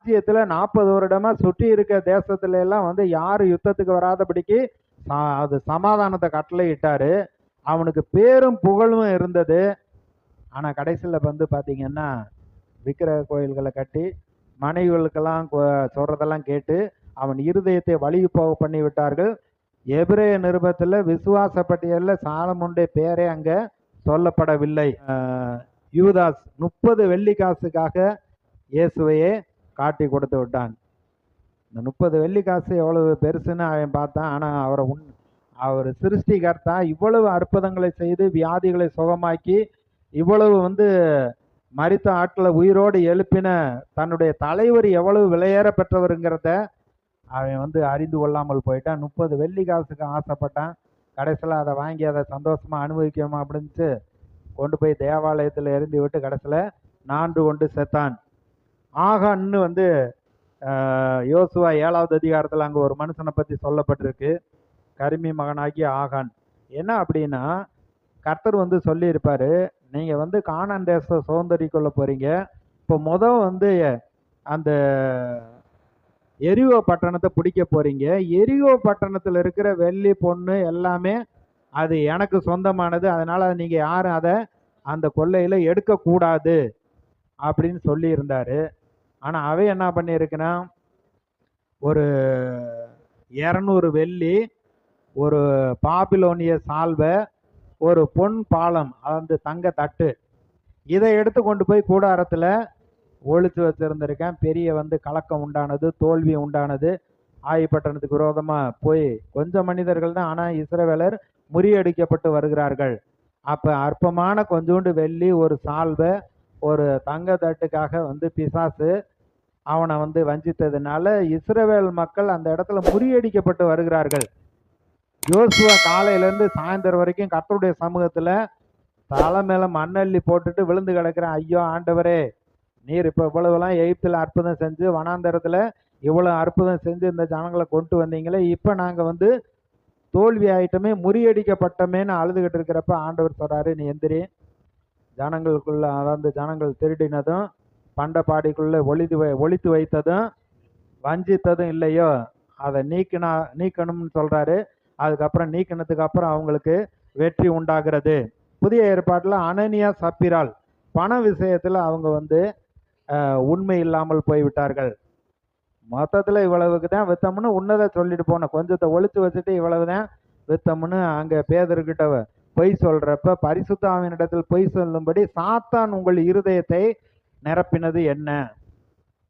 ராஜ்யத்துல 40 வருடமா சுற்றி இருக்க தேசத்துல எல்லாம் வந்து யாரும் யுத்தத்துக்கு வராதபடிக்கு அது சமாதானத்தை கட்டளையிட்டாரு. அவனுக்கு பேரும் புகழும் இருந்தது. ஆனா கடைசியில வந்து பாத்தீங்கன்னா விக்கிரக கோயில்களை கட்டி மனைவிகளுக்கெல்லாம் சொல்றதெல்லாம் கேட்டு அவன் இருதயத்தை வழிவு போக பண்ணி விட்டார்கள். எபிரேய நிருபத்தில் விசுவாச பட்டியலில் சாலமோனுடைய பேரே அங்க சொல்லப்படவில்லை. யூதாஸ் 30 வெள்ளி காசுக்காக இயேசுவையே காட்டி கொடுத்து விட்டான். இந்த 30 வெள்ளி காசு எவ்வளவு பெருசுன்னு அவன் பார்த்தான். ஆனால் அவர் சிருஷ்டிகர்த்தா இவ்வளவு அற்புதங்களை செய்து வியாதிகளை சுகமாக்கி இவ்வளவு வந்து மரித்த ஆட்களை உயிரோடு எழுப்பின தன்னுடைய தலைவர் எவ்வளவு விலையேற பெற்றவருங்கிறத அவன் வந்து அறிந்து கொள்ளாமல் போயிட்டான். 30 வெள்ளி காசுக்கு ஆசைப்பட்டான். கடைசியில் அதை வாங்கி அதை சந்தோஷமா அனுபவிக்கமா அப்படின்ட்டு கொண்டு போய் தேவாலயத்தில் எரிந்து விட்டு கடைசியில் நான்கு கொண்டு செத்தான். ஆகான்னு வந்து யோசுவா 7வது அதிகாரத்தில் அங்கே ஒரு மனுஷனை பற்றி சொல்லப்பட்டிருக்கு. கரிமி மகனாகிய ஆகான். என்ன அப்படின்னா கர்த்தர் வந்து சொல்லியிருப்பாரு, நீங்கள் வந்து கானான் தேசத்தை சுதந்திரிக்கொள்ள போறீங்க. இப்போ வந்து அந்த எரிகோ பட்டணத்தை பிடிக்க போறீங்க. எரிகோ பட்டணத்தில் இருக்கிற வெள்ளி பொண்ணு எல்லாமே அது எனக்கு சொந்தமானது. அதனால நீங்க யாரும் அதை அந்த கொள்ளையில எடுக்கக்கூடாது அப்படின்னு சொல்லி இருந்தாரு. ஆனா அவன் என்ன பண்ணியிருக்கிறான், ஒரு 200 வெள்ளி, ஒரு பாபிலோனிய சால்வை, ஒரு பொன் பாலம், அந்த தங்க தட்டு, இதை எடுத்து கொண்டு போய் கூடாரத்தில் ஒழித்து வச்சிருந்திருக்கேன். பெரிய வந்து கலக்கம் உண்டானது, தோல்வி உண்டானது. ஆயிப்பட்டணத்துக்கு விரோதமாக போய் கொஞ்சம் மனிதர்கள் தான், ஆனால் இஸ்ரவேலர் முறியடிக்கப்பட்டு வருகிறார்கள். அப்போ அற்பமான கொஞ்சோண்டு வெள்ளி, ஒரு சால்வை, ஒரு தங்க தட்டுக்காக வந்து பிசாசு அவனை வந்து வஞ்சித்ததுனால இஸ்ரவேல் மக்கள் அந்த இடத்துல முறியடிக்கப்பட்டு வருகிறார்கள். யோசுவா காலையிலேருந்து சாயந்தரம் வரைக்கும் கர்த்தருடைய சமூகத்தில் தலை மேலே மண்ணள்ளி போட்டுட்டு விழுந்து கிடக்கிறேன். ஐயோ ஆண்டவரே, நீர் இப்போ இவ்வளவுலாம் எகிப்தில் அற்புதம் செஞ்சு வனாந்தரத்தில் இவ்வளோ அற்புதம் செஞ்சு இந்த ஜனங்களை கொண்டு வந்தீங்களே, இப்போ நாங்கள் வந்து தோல்வி ஆயிட்டமே, முறியடிக்கப்பட்டமேன்னு அழுதுகிட்டு இருக்கிறப்ப ஆண்டவர் சொல்கிறாரு, நீ எந்திரி, ஜனங்களுக்குள்ள அதாவது ஜனங்கள் திருடினதும் பண்டப்பாடிக்குள்ளே ஒழித்து வைத்ததும் வஞ்சித்ததும் இல்லையோ அதை நீக்கணும்னு சொல்கிறாரு. அதுக்கப்புறம் நீக்கினதுக்கு அப்புறம் அவங்களுக்கு வெற்றி உண்டாகிறது. புதிய ஏற்பாட்டில் அனனியா சப்பிரால் பண விஷயத்தில் அவங்க வந்து உண்மை இல்லாமல் போய்விட்டார்கள். மொத்தத்தில் இவ்வளவுக்கு தான் வித்தம்னு உன்னதை சொல்லிட்டு போன, கொஞ்சத்தை ஒழித்து வச்சுட்டு இவ்வளவு தான் வித்தம்னு அங்கே பேதர்கிட்ட பொய் சொல்றப்ப பரிசுத்த ஆவியினிடத்தில் பொய் சொல்லும்படி சாத்தான் உங்கள் இருதயத்தை நிரப்பினது என்ன?